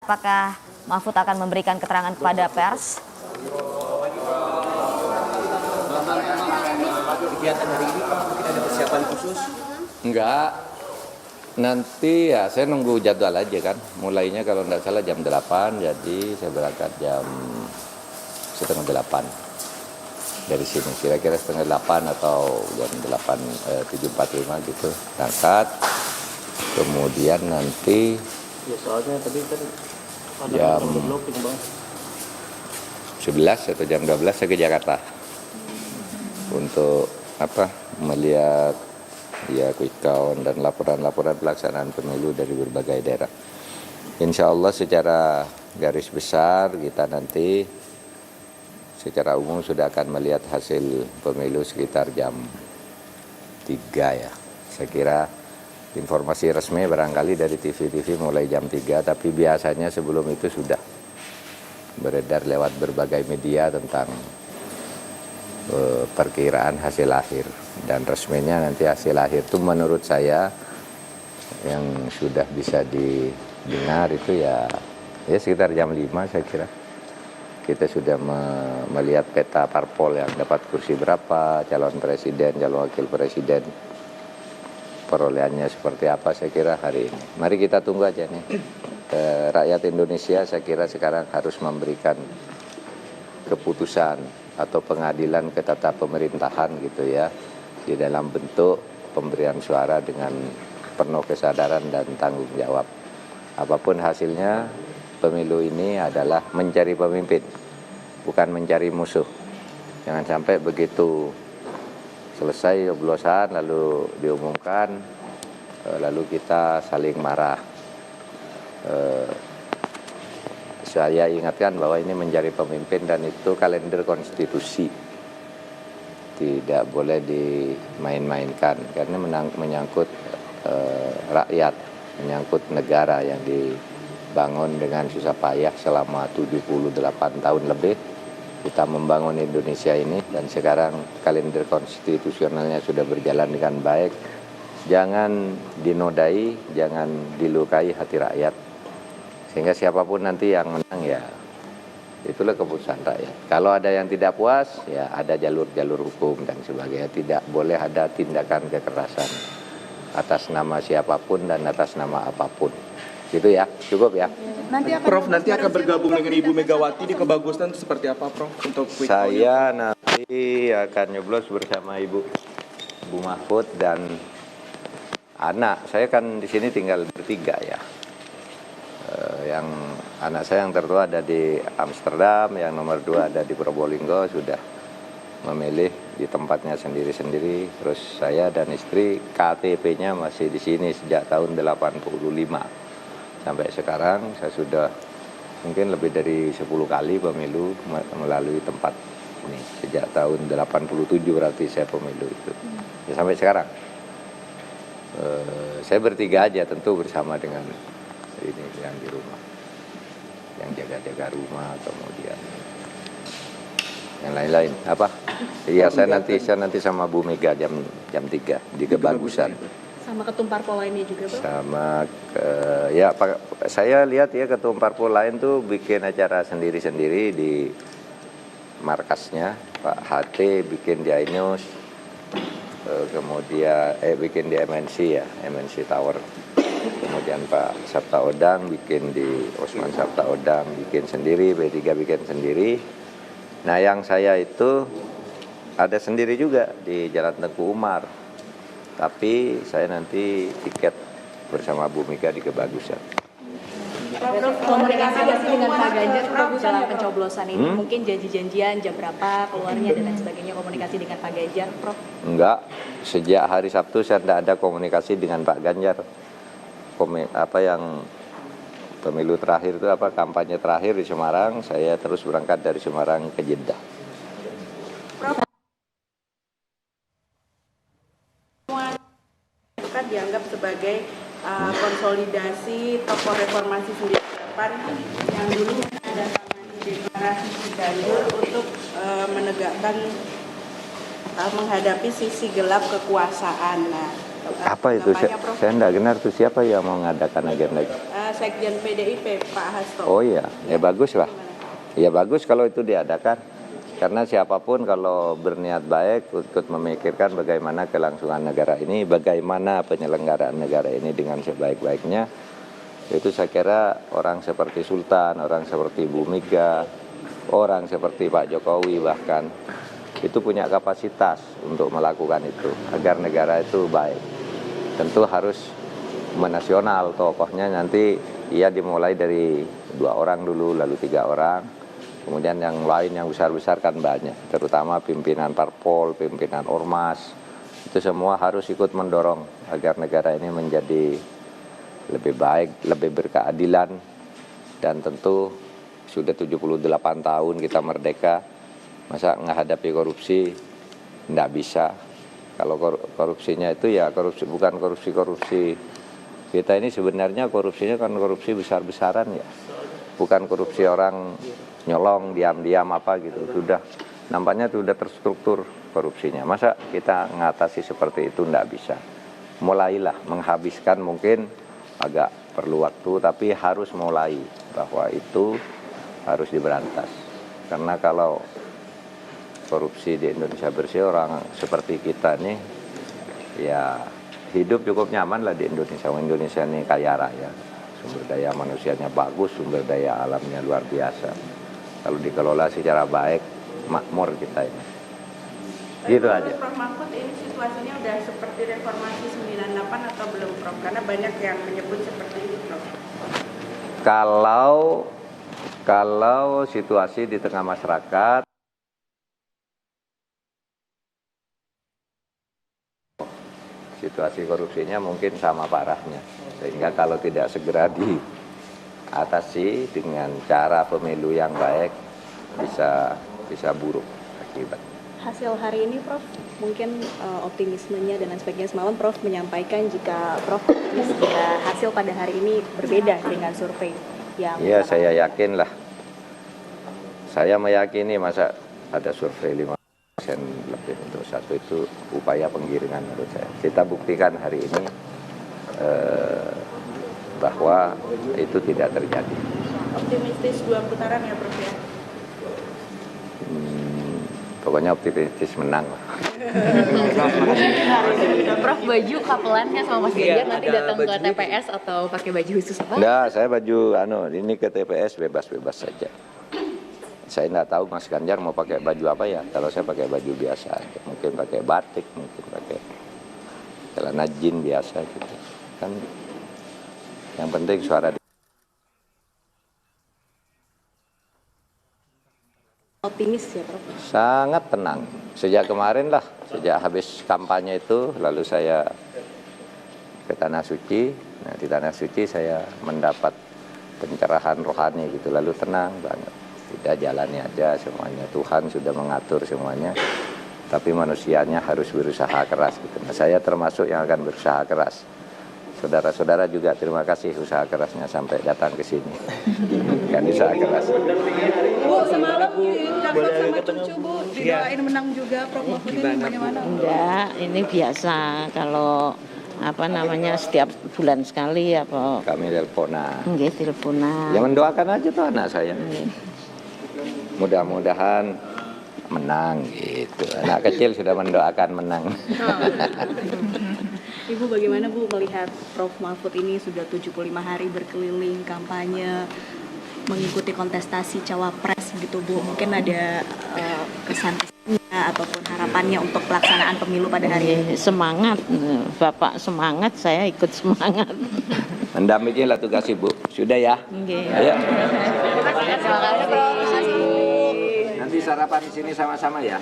apakah Mahfud akan memberikan keterangan kepada pers? Kegiatan hari ini mungkin ada persiapan khusus? Enggak, nanti ya saya nunggu jadwal aja kan. Mulainya kalau enggak salah jam 8, jadi saya berangkat jam setengah 8 dari sini. Kira-kira setengah 8 atau jam 7.45 gitu berangkat. Kemudian nanti Ya soalnya tadi kan jam blocking bang. 11 atau jam 12 saya ke Jakarta untuk melihat ya quick count dan laporan-laporan pelaksanaan pemilu dari berbagai daerah. Insya Allah secara garis besar kita nanti secara umum sudah akan melihat hasil pemilu sekitar jam 3 ya. Saya kira informasi resmi barangkali dari TV-TV mulai jam 3, tapi biasanya sebelum itu sudah beredar lewat berbagai media tentang perkiraan hasil akhir. Dan resminya nanti hasil akhir itu menurut saya yang sudah bisa didengar itu ya sekitar jam 5 saya kira. Kita sudah melihat peta parpol yang dapat kursi berapa, calon presiden, calon wakil presiden, perolehannya seperti apa saya kira hari ini. Mari kita tunggu aja nih. Rakyat Indonesia saya kira sekarang harus memberikan keputusan atau pengadilan ke tata pemerintahan gitu ya, di dalam bentuk pemberian suara dengan penuh kesadaran dan tanggung jawab. Apapun hasilnya, pemilu ini adalah mencari pemimpin, bukan mencari musuh. Jangan sampai begitu selesai coblosan lalu diumumkan, lalu kita saling marah. Saya ingatkan bahwa ini mencari pemimpin dan itu kalender konstitusi. Tidak boleh dimain-mainkan karena menyangkut rakyat, menyangkut negara yang dibangun dengan susah payah selama 78 tahun lebih. Kita membangun Indonesia ini dan sekarang kalender konstitusionalnya sudah berjalan dengan baik. Jangan dinodai, jangan dilukai hati rakyat. Sehingga siapapun nanti yang menang ya itulah keputusan rakyat. Kalau ada yang tidak puas ya ada jalur-jalur hukum dan sebagainya. Tidak boleh ada tindakan kekerasan atas nama siapapun dan atas nama apapun. Gitu ya, cukup ya. Prof, nanti akan bergabung dengan Ibu Megawati di Kebagusan seperti apa, Prof? Untuk quick count? Saya nanti akan nyoblos bersama Ibu Mahfud dan anak. Saya kan di sini tinggal bertiga ya. Yang anak saya yang tertua ada di Amsterdam, yang nomor 2 ada di Probolinggo, sudah memilih di tempatnya sendiri-sendiri. Terus saya dan istri KTP-nya masih di sini sejak tahun 85. Sampai sekarang saya sudah mungkin lebih dari 10 kali pemilu melalui tempat ini. Sejak tahun 87 berarti saya pemilu itu. Ya, sampai sekarang. Saya bertiga aja tentu bersama dengan ini yang di rumah. Yang jaga-jaga rumah, kemudian yang lain-lain. Apa? Iya, saya nanti sama Bu Mega jam 3 di Kebagusan. Sama ketum parpol lainnya juga, Bang? Sama ya Pak, saya lihat ya ketum parpol lain tuh bikin acara sendiri-sendiri di markasnya. Pak HT bikin di iNews, kemudian bikin di MNC ya, MNC Tower. Kemudian Pak Sabta Odang bikin di Osman Sabta Odang bikin sendiri, B3 bikin sendiri. Nah yang saya itu ada sendiri juga di Jalan Tengku Umar. Tapi saya nanti tiket bersama Bu Mega di Kebagusan. Komunikasi nggak sih dengan Pak Ganjar dalam pencoblosan ini? Mungkin janji-janjian jam berapa keluarnya dan lain sebagainya, komunikasi dengan Pak Ganjar, Prof? Enggak, sejak hari Sabtu saya tidak ada komunikasi dengan Pak Ganjar. Yang pemilu terakhir itu kampanye terakhir di Semarang, saya terus berangkat dari Semarang ke Jeddah. Kan dianggap sebagai konsolidasi tokoh reformasi sendiri ke depan yang dulu ada deklarasi Ciganjur untuk menegakkan menghadapi sisi gelap kekuasaan. Nah, apa itu? Saya tidak dengar tuh siapa yang mau mengadakan agenda? Sekjen PDIP Pak Hasto. Oh iya, ya bagus lah. Ya bagus kalau itu diadakan. Karena siapapun kalau berniat baik ikut memikirkan bagaimana kelangsungan negara ini, bagaimana penyelenggaraan negara ini dengan sebaik-baiknya, itu saya kira orang seperti Sultan, orang seperti Bu Mega, orang seperti Pak Jokowi bahkan, itu punya kapasitas untuk melakukan itu, agar negara itu baik. Tentu harus menasional, tokohnya nanti ia dimulai dari 2 orang dulu, lalu 3 orang. Kemudian yang lain yang besar-besar kan banyak, terutama pimpinan parpol, pimpinan ormas, itu semua harus ikut mendorong agar negara ini menjadi lebih baik, lebih berkeadilan, dan tentu sudah 78 tahun kita merdeka, masa menghadapi korupsi tidak bisa. Kalau korupsinya itu ya korupsi, bukan korupsi kita ini sebenarnya korupsinya kan korupsi besar-besaran ya, bukan korupsi orang nyolong diam-diam apa gitu, sudah nampaknya sudah terstruktur korupsinya. Masa kita mengatasi seperti itu tidak bisa. Mulailah menghabiskan, mungkin agak perlu waktu, tapi harus mulai bahwa itu harus diberantas. Karena kalau korupsi di Indonesia bersih, orang seperti kita nih ya hidup cukup nyaman lah di Indonesia. Indonesia ini kaya raya, sumber daya manusianya bagus, sumber daya alamnya luar biasa. Kalau dikelola secara baik, makmur kita ini. Gitu aja. Prof Mahfud, ini situasinya udah seperti reformasi 98 atau belum, Prof? Karena banyak yang menyebut seperti itu, Prof. Kalau situasi di tengah masyarakat, situasi korupsinya mungkin sama parahnya. Sehingga kalau tidak segera diatasi dengan cara pemilu yang baik, bisa buruk akibat. Hasil hari ini, Prof, mungkin optimismenya dan lain sebagainya. Semalam Prof menyampaikan jika Prof jika hasil pada hari ini berbeda dengan survei yang... Iya, saya yakin lah. Saya meyakini masa ada survei 5% lebih untuk satu, itu upaya penggiringan menurut saya. Kita buktikan hari ini bahwa itu tidak terjadi. Optimistis 2 putaran ya, Prof ya? Pokoknya optimistis menang lah. Prof, baju kapelannya sama Mas Ganjar nanti datang ke TPS atau pakai baju khusus apa? Enggak, saya baju ini ke TPS bebas-bebas saja. Saya enggak tahu Mas Ganjar mau pakai baju apa ya. Kalau saya pakai baju biasa aja. Mungkin pakai batik, mungkin pakai celana jeans biasa gitu. Kan yang penting suara. Optimis ya, Prof? Sangat tenang. Sejak kemarin lah, sejak habis kampanye itu, lalu saya ke Tanah Suci. Nah, di Tanah Suci saya mendapat pencerahan rohani gitu, lalu tenang banget. Udah jalani aja semuanya. Tuhan sudah mengatur semuanya. Tapi manusianya harus berusaha keras gitu. Nah, saya termasuk yang akan berusaha keras. Saudara-saudara juga terima kasih usaha kerasnya sampai datang ke sini. Kan usaha keras. Bu, semalam diucapkan sama cucu, Bu, didoain menang juga, Prof Mahfud, ini bagaimana? Enggak, ini biasa kalau setiap bulan sekali apa. Kami teleponan. Nggih, teleponan. Ya mendoakan aja tuh anak saya. Mudah-mudahan menang gitu. Anak kecil sudah mendoakan menang. Ibu bagaimana Bu melihat Prof Mahfud ini sudah 75 hari berkeliling kampanye, mengikuti kontestasi cawapres gitu Bu, mungkin ada kesan-kesannya ataupun harapannya untuk pelaksanaan pemilu pada hari ini? Semangat, Bapak semangat, saya ikut semangat. Mendampingilah tugas Ibu. Sudah ya? Nggih. Ayo. Terima kasih. Nanti sarapan di sini sama-sama ya.